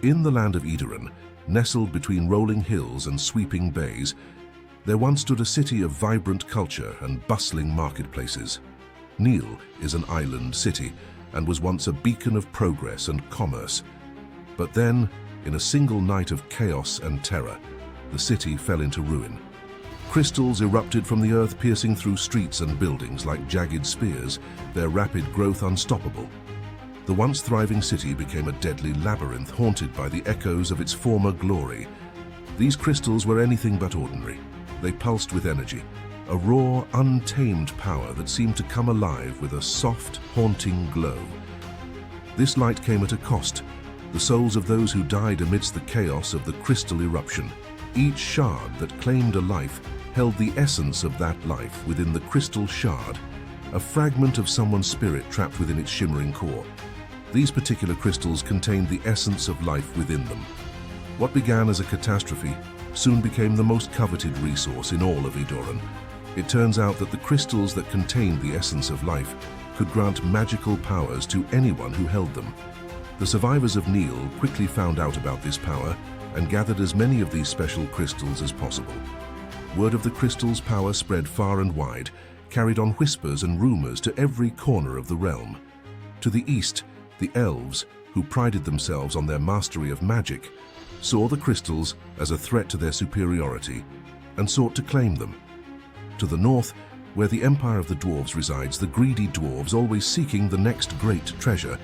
In the land of Edoran, nestled between rolling hills and sweeping bays, there once stood a city of vibrant culture and bustling marketplaces. Neil is an island city and was once a beacon of progress and commerce. But then, in a single night of chaos and terror, the city fell into ruin. Crystals erupted from the earth, piercing through streets and buildings like jagged spears, their rapid growth unstoppable. The once thriving city became a deadly labyrinth haunted by the echoes of its former glory. These crystals were anything but ordinary. They pulsed with energy, a raw, untamed power that seemed to come alive with a soft, haunting glow. This light came at a cost, the souls of those who died amidst the chaos of the crystal eruption. Each shard that claimed a life held the essence of that life within the crystal shard, a fragment of someone's spirit trapped within its shimmering core. These particular crystals contained the essence of life within them. What began as a catastrophe soon became the most coveted resource in all of Edoran. It turns out that the crystals that contained the essence of life could grant magical powers to anyone who held them. The survivors of Neil quickly found out about this power and gathered as many of these special crystals as possible. Word of the crystal's power spread far and wide, carried on whispers and rumors to every corner of the realm. To the east, the elves, who prided themselves on their mastery of magic, saw the crystals as a threat to their superiority and sought to claim them. To the north, where the empire of the dwarves resides, the greedy dwarves, always seeking the next great treasure,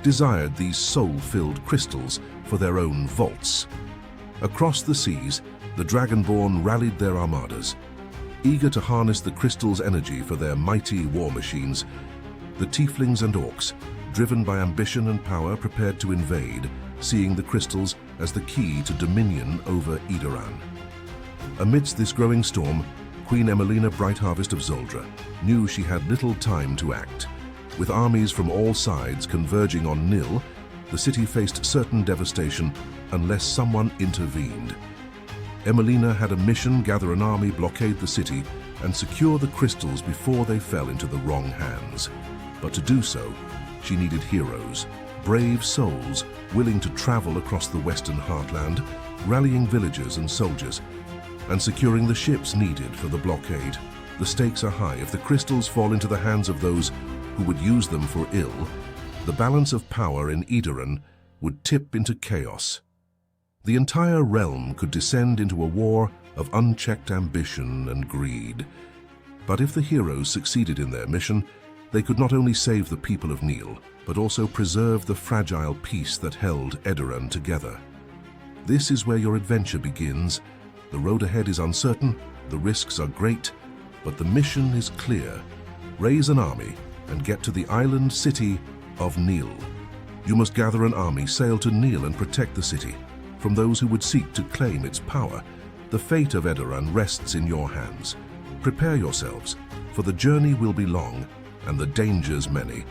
desired these soul-filled crystals for their own vaults. Across the seas, the Dragonborn rallied their armadas. Eager to harness the crystal's energy for their mighty war machines, the tieflings and orcs, driven by ambition and power, prepared to invade, seeing the crystals as the key to dominion over Edoran. Amidst this growing storm, Queen Emelina Brightharvest of Zoldra knew she had little time to act. With armies from all sides converging on Nil, the city faced certain devastation unless someone intervened. Emelina had a mission: gather an army, blockade the city, and secure the crystals before they fell into the wrong hands. But to do so, she needed heroes, brave souls willing to travel across the western heartland, rallying villagers and soldiers, and securing the ships needed for the blockade. The stakes are high. If the crystals fall into the hands of those who would use them for ill, the balance of power in Edoran would tip into chaos. The entire realm could descend into a war of unchecked ambition and greed. But if the heroes succeeded in their mission, they could not only save the people of Neil, but also preserve the fragile peace that held Edoran together. This is where your adventure begins. The road ahead is uncertain, the risks are great, but the mission is clear. Raise an army and get to the island city of Neil. You must gather an army, sail to Neil and protect the city from those who would seek to claim its power. The fate of Edoran rests in your hands. Prepare yourselves, for the journey will be long and the dangers many.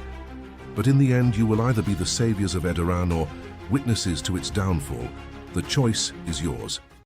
But in the end, you will either be the saviors of Edoran or witnesses to its downfall. The choice is yours.